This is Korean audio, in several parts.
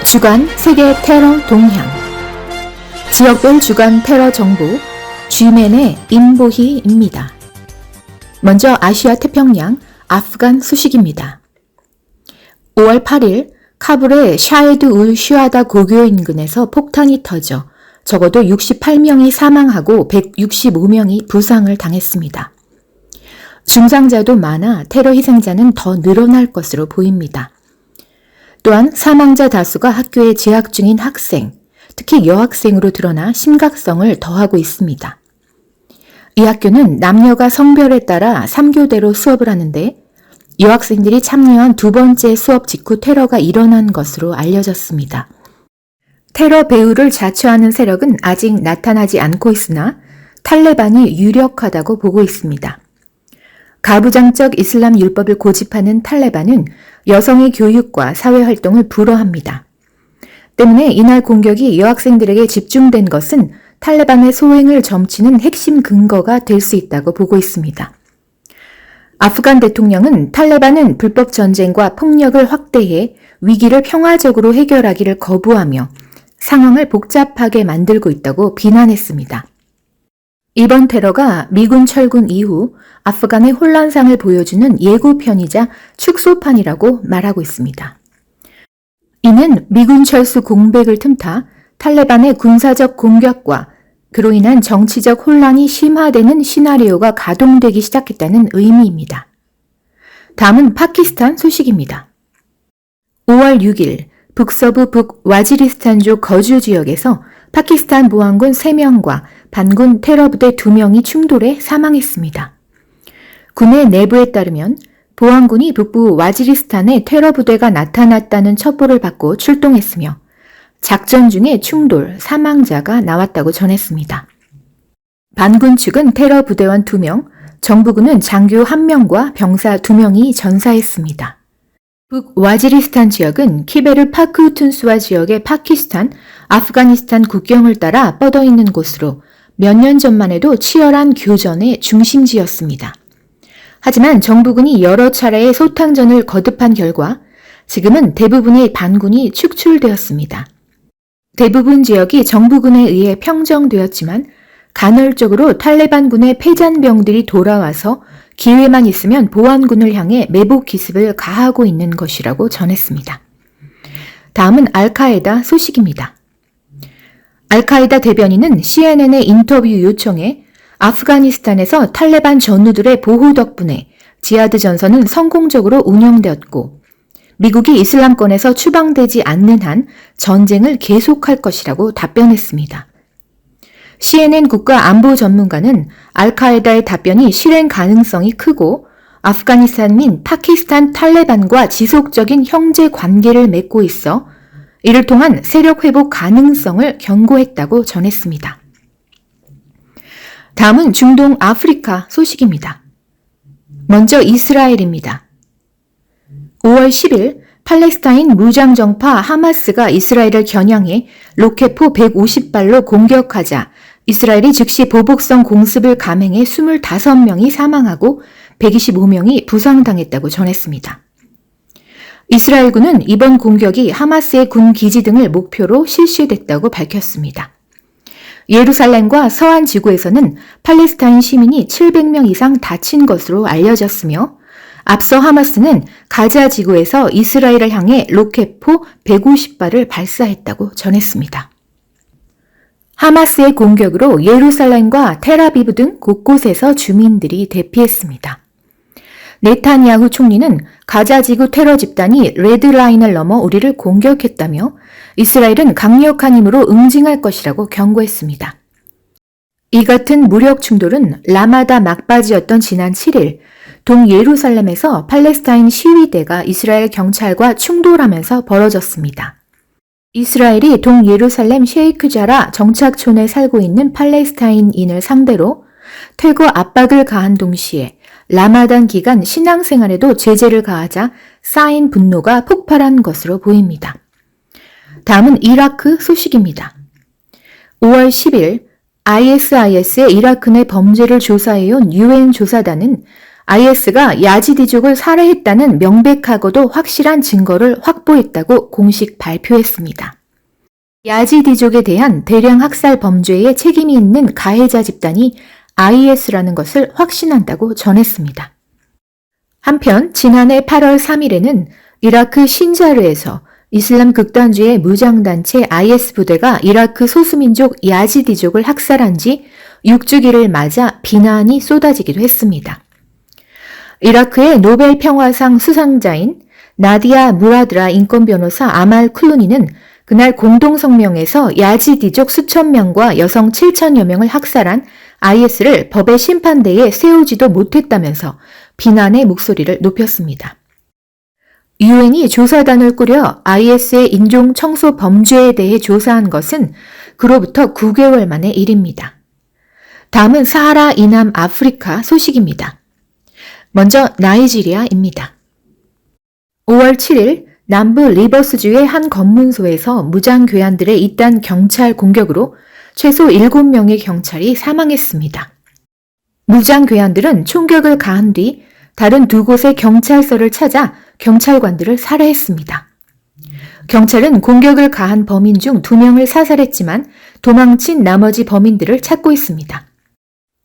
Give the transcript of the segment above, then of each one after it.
주간 세계 테러 동향 지역별 주간 테러 정보 G맨의 임보희입니다. 먼저 아시아 태평양 아프간 소식입니다. 5월 8일 카불의 샤헤드 울 슈하다 고교 인근에서 폭탄이 터져 적어도 68명이 사망하고 165명이 부상을 당했습니다. 중상자도 많아 테러 희생자는 더 늘어날 것으로 보입니다. 또한 사망자 다수가 학교에 재학 중인 학생, 특히 여학생으로 드러나 심각성을 더하고 있습니다. 이 학교는 남녀가 성별에 따라 3교대로 수업을 하는데 여학생들이 참여한 두 번째 수업 직후 테러가 일어난 것으로 알려졌습니다. 테러 배후를 자처하는 세력은 아직 나타나지 않고 있으나 탈레반이 유력하다고 보고 있습니다. 가부장적 이슬람 율법을 고집하는 탈레반은 여성의 교육과 사회활동을 불허합니다. 때문에 이날 공격이 여학생들에게 집중된 것은 탈레반의 소행을 점치는 핵심 근거가 될 수 있다고 보고 있습니다. 아프간 대통령은 탈레반은 불법 전쟁과 폭력을 확대해 위기를 평화적으로 해결하기를 거부하며 상황을 복잡하게 만들고 있다고 비난했습니다. 이번 테러가 미군 철군 이후 아프간의 혼란상을 보여주는 예고편이자 축소판이라고 말하고 있습니다. 이는 미군 철수 공백을 틈타 탈레반의 군사적 공격과 그로 인한 정치적 혼란이 심화되는 시나리오가 가동되기 시작했다는 의미입니다. 다음은 파키스탄 소식입니다. 5월 6일 북서부 북와지리스탄주 거주 지역에서 파키스탄 보안군 3명과 반군 테러부대 2명이 충돌해 사망했습니다. 군의 내부에 따르면 보안군이 북부 와지리스탄에 테러부대가 나타났다는 첩보를 받고 출동했으며 작전 중에 충돌, 사망자가 나왔다고 전했습니다. 반군 측은 테러부대원 2명, 정부군은 장교 1명과 병사 2명이 전사했습니다. 북와지리스탄 지역은 키베르 파크툰스와 지역의 파키스탄, 아프가니스탄 국경을 따라 뻗어 있는 곳으로 몇 년 전만 해도 치열한 교전의 중심지였습니다. 하지만 정부군이 여러 차례의 소탕전을 거듭한 결과 지금은 대부분의 반군이 축출되었습니다. 대부분 지역이 정부군에 의해 평정되었지만 간헐적으로 탈레반군의 패잔병들이 돌아와서 기회만 있으면 보안군을 향해 매복 기습을 가하고 있는 것이라고 전했습니다. 다음은 알카에다 소식입니다. 알카에다 대변인은 CNN의 인터뷰 요청에 아프가니스탄에서 탈레반 전우들의 보호 덕분에 지하드 전선은 성공적으로 운영되었고 미국이 이슬람권에서 추방되지 않는 한 전쟁을 계속할 것이라고 답변했습니다. CNN 국가안보 전문가는 알카에다의 답변이 실행 가능성이 크고 아프가니스탄 민 파키스탄 탈레반과 지속적인 형제 관계를 맺고 있어 이를 통한 세력 회복 가능성을 경고했다고 전했습니다. 다음은 중동 아프리카 소식입니다. 먼저 이스라엘입니다. 5월 10일 팔레스타인 무장정파 하마스가 이스라엘을 겨냥해 로켓포 150발로 공격하자 이스라엘이 즉시 보복성 공습을 감행해 25명이 사망하고 125명이 부상당했다고 전했습니다. 이스라엘군은 이번 공격이 하마스의 군 기지 등을 목표로 실시됐다고 밝혔습니다. 예루살렘과 서한 지구에서는 팔레스타인 시민이 700명 이상 다친 것으로 알려졌으며 앞서 하마스는 가자 지구에서 이스라엘을 향해 로켓포 150발을 발사했다고 전했습니다. 하마스의 공격으로 예루살렘과 텔아비브 등 곳곳에서 주민들이 대피했습니다. 네타냐후 총리는 가자 지구 테러 집단이 레드라인을 넘어 우리를 공격했다며 이스라엘은 강력한 힘으로 응징할 것이라고 경고했습니다. 이 같은 무력 충돌은 라마다 막바지였던 지난 7일 동예루살렘에서 팔레스타인 시위대가 이스라엘 경찰과 충돌하면서 벌어졌습니다. 이스라엘이 동예루살렘 셰이크자라 정착촌에 살고 있는 팔레스타인인을 상대로 퇴거 압박을 가한 동시에 라마단 기간 신앙생활에도 제재를 가하자 쌓인 분노가 폭발한 것으로 보입니다. 다음은 이라크 소식입니다. 5월 10일 ISIS의 이라크 내 범죄를 조사해온 UN 조사단은 IS가 야지디족을 살해했다는 명백하고도 확실한 증거를 확보했다고 공식 발표했습니다. 야지디족에 대한 대량 학살 범죄에 책임이 있는 가해자 집단이 IS라는 것을 확신한다고 전했습니다. 한편 지난해 8월 3일에는 이라크 신자르에서 이슬람 극단주의 무장단체 IS 부대가 이라크 소수민족 야지디족을 학살한 지 6주기를 맞아 비난이 쏟아지기도 했습니다. 이라크의 노벨 평화상 수상자인 나디아 무라드라 인권변호사 아말 클루니는 그날 공동성명에서 야지디족 수천 명과 여성 7천여 명을 학살한 IS를 법의 심판대에 세우지도 못했다면서 비난의 목소리를 높였습니다. 유엔이 조사단을 꾸려 IS의 인종 청소 범죄에 대해 조사한 것은 그로부터 9개월 만의 일입니다. 다음은 사하라 이남 아프리카 소식입니다. 먼저 나이지리아입니다. 5월 7일 남부 리버스주의 한 검문소에서 무장괴한들의 잇단 경찰 공격으로 최소 7명의 경찰이 사망했습니다. 무장괴한들은 총격을 가한 뒤 다른 두 곳의 경찰서를 찾아 경찰관들을 살해했습니다. 경찰은 공격을 가한 범인 중 2명을 사살했지만 도망친 나머지 범인들을 찾고 있습니다.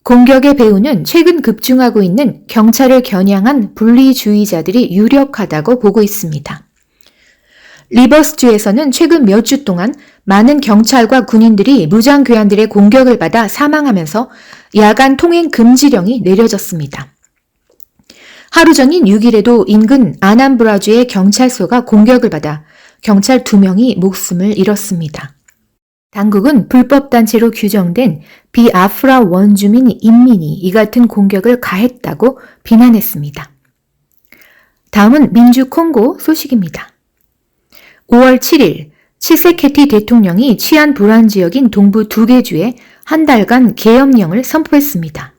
공격의 배후는 최근 급증하고 있는 경찰을 겨냥한 분리주의자들이 유력하다고 보고 있습니다. 리버스주에서는 최근 몇 주 동안 많은 경찰과 군인들이 무장괴한들의 공격을 받아 사망하면서 야간 통행 금지령이 내려졌습니다. 하루 전인 6일에도 인근 아남브라주의 경찰서가 공격을 받아 경찰 2명이 목숨을 잃었습니다. 당국은 불법단체로 규정된 비아프라 원주민 인민이 이 같은 공격을 가했다고 비난했습니다. 다음은 민주 콩고 소식입니다. 5월 7일 치세케티 대통령이 치안 불안 지역인 동부 2개 주에 한 달간 계엄령을 선포했습니다.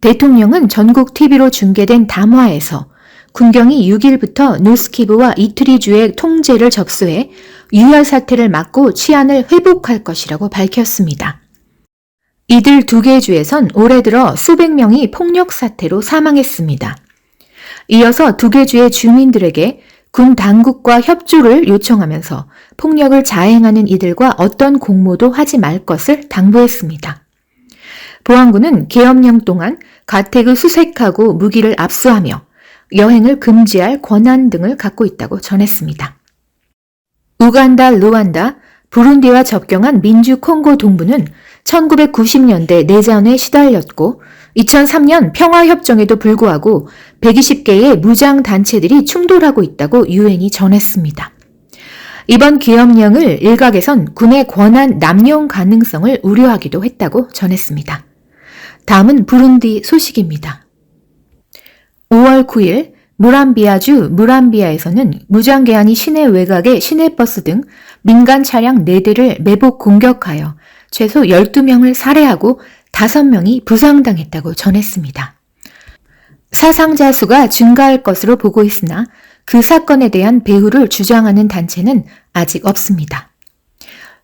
대통령은 전국 TV로 중계된 담화에서 군경이 6일부터 노스키브와 이트리주의 통제를 접수해 유혈 사태를 막고 치안을 회복할 것이라고 밝혔습니다. 이들 2개 주에선 올해 들어 수백 명이 폭력 사태로 사망했습니다. 이어서 2개 주의 주민들에게 군 당국과 협조를 요청하면서 폭력을 자행하는 이들과 어떤 공모도 하지 말 것을 당부했습니다. 보안군은 계엄령 동안 가택을 수색하고 무기를 압수하며 여행을 금지할 권한 등을 갖고 있다고 전했습니다. 우간다, 루안다, 부룬디와 접경한 민주 콩고 동부는 1990년대 내전에 시달렸고 2003년 평화협정에도 불구하고 120개의 무장단체들이 충돌하고 있다고 유엔이 전했습니다. 이번 계엄령을 일각에선 군의 권한 남용 가능성을 우려하기도 했다고 전했습니다. 다음은 부룬디 소식입니다. 5월 9일 무람비아주 무람비아에서는 무장괴한이 시내 외곽의 시내버스 등 민간 차량 4대를 매복 공격하여 최소 12명을 살해하고 5명이 부상당했다고 전했습니다. 사상자 수가 증가할 것으로 보고 있으나 그 사건에 대한 배후를 주장하는 단체는 아직 없습니다.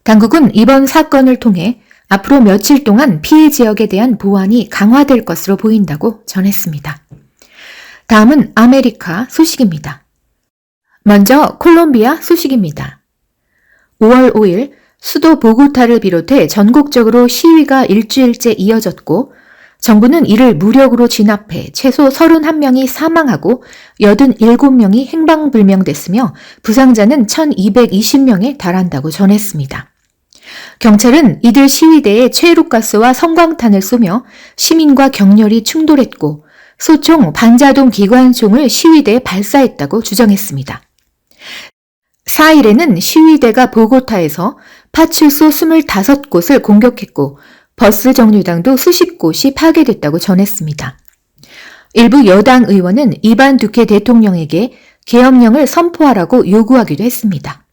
당국은 이번 사건을 통해 앞으로 며칠 동안 피해 지역에 대한 보안이 강화될 것으로 보인다고 전했습니다. 다음은 아메리카 소식입니다. 먼저 콜롬비아 소식입니다. 5월 5일 수도 보고타를 비롯해 전국적으로 시위가 일주일째 이어졌고 정부는 이를 무력으로 진압해 최소 31명이 사망하고 87명이 행방불명됐으며 부상자는 1220명에 달한다고 전했습니다. 경찰은 이들 시위대에 최루가스와 성광탄을 쏘며 시민과 격렬히 충돌했고 소총 반자동 기관총을 시위대에 발사했다고 주장했습니다. 4일에는 시위대가 보고타에서 파출소 25곳을 공격했고 버스 정류장도 수십 곳이 파괴됐다고 전했습니다. 일부 여당 의원은 이반 두케 대통령에게 계엄령을 선포하라고 요구하기도 했습니다.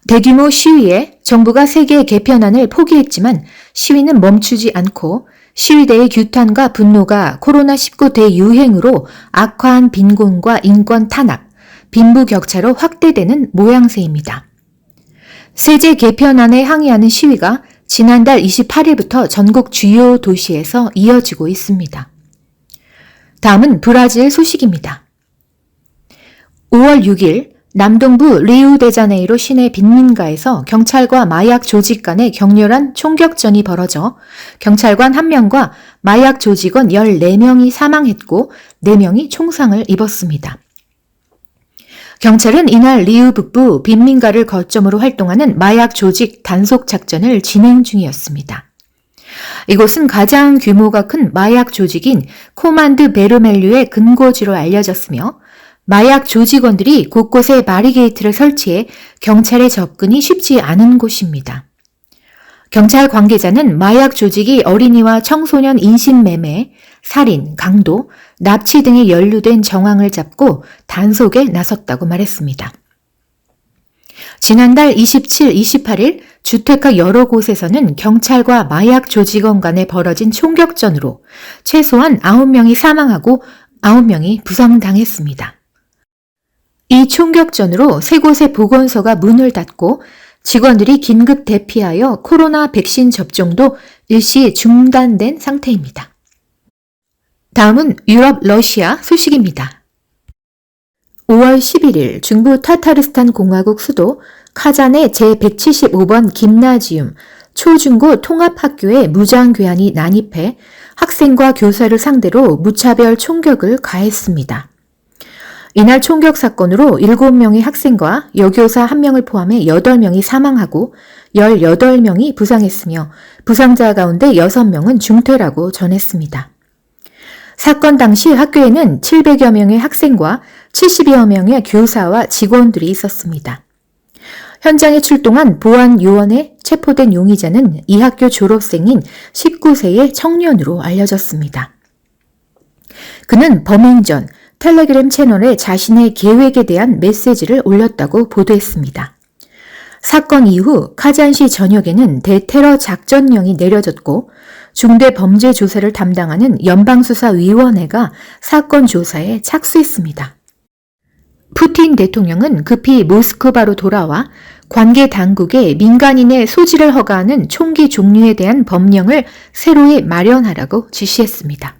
대규모 시위에 정부가 세계 개편안을 포기했지만 시위는 멈추지 않고 시위대의 규탄과 분노가 코로나19 대유행으로 악화한 빈곤과 인권 탄압, 빈부격차로 확대되는 모양새입니다. 세제 개편안에 항의하는 시위가 지난달 28일부터 전국 주요 도시에서 이어지고 있습니다. 다음은 브라질 소식입니다. 5월 6일 남동부 리우데자네이루 시내 빈민가에서 경찰과 마약 조직 간의 격렬한 총격전이 벌어져 경찰관 1명과 마약 조직원 14명이 사망했고 4명이 총상을 입었습니다. 경찰은 이날 리우 북부 빈민가를 거점으로 활동하는 마약 조직 단속 작전을 진행 중이었습니다. 이곳은 가장 규모가 큰 마약 조직인 코만드 베르멜류의 근거지로 알려졌으며 마약 조직원들이 곳곳에 바리게이트를 설치해 경찰의 접근이 쉽지 않은 곳입니다. 경찰 관계자는 마약 조직이 어린이와 청소년 인신매매, 살인, 강도, 납치 등에 연루된 정황을 잡고 단속에 나섰다고 말했습니다. 지난달 27, 28일 주택가 여러 곳에서는 경찰과 마약 조직원 간에 벌어진 총격전으로 최소한 9명이 사망하고 9명이 부상당했습니다. 이 총격전으로 3곳의 보건소가 문을 닫고 직원들이 긴급 대피하여 코로나 백신 접종도 일시 중단된 상태입니다. 다음은 유럽 러시아 소식입니다. 5월 11일 중부 타타르스탄 공화국 수도 카잔의 제175번 김나지움 초중고 통합학교에 무장괴한이 난입해 학생과 교사를 상대로 무차별 총격을 가했습니다. 이날 총격 사건으로 7명의 학생과 여교사 1명을 포함해 8명이 사망하고 18명이 부상했으며 부상자 가운데 6명은 중퇴라고 전했습니다. 사건 당시 학교에는 700여 명의 학생과 70여 명의 교사와 직원들이 있었습니다. 현장에 출동한 보안요원에 체포된 용의자는 이 학교 졸업생인 19세의 청년으로 알려졌습니다. 그는 범행 전 텔레그램 채널에 자신의 계획에 대한 메시지를 올렸다고 보도했습니다. 사건 이후 카잔시 전역에는 대테러 작전령이 내려졌고 중대 범죄 조사를 담당하는 연방수사위원회가 사건 조사에 착수했습니다. 푸틴 대통령은 급히 모스크바로 돌아와 관계 당국에 민간인의 소지를 허가하는 총기 종류에 대한 법령을 새로이 마련하라고 지시했습니다.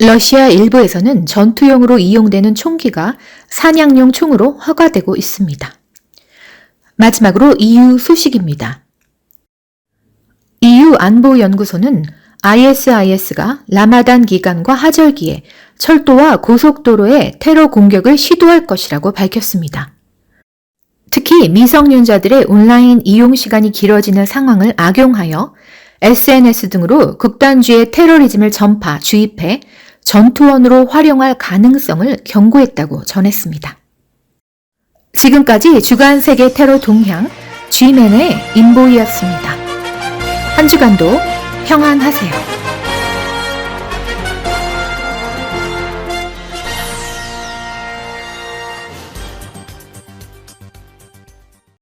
러시아 일부에서는 전투용으로 이용되는 총기가 사냥용 총으로 허가되고 있습니다. 마지막으로 EU 소식입니다. EU 안보연구소는 ISIS가 라마단 기간과 하절기에 철도와 고속도로에 테러 공격을 시도할 것이라고 밝혔습니다. 특히 미성년자들의 온라인 이용 시간이 길어지는 상황을 악용하여 SNS 등으로 극단주의 테러리즘을 전파, 주입해 전투원으로 활용할 가능성을 경고했다고 전했습니다. 지금까지 주간 세계 테러 동향 G맨의 인보이였습니다. 한 주간도 평안하세요.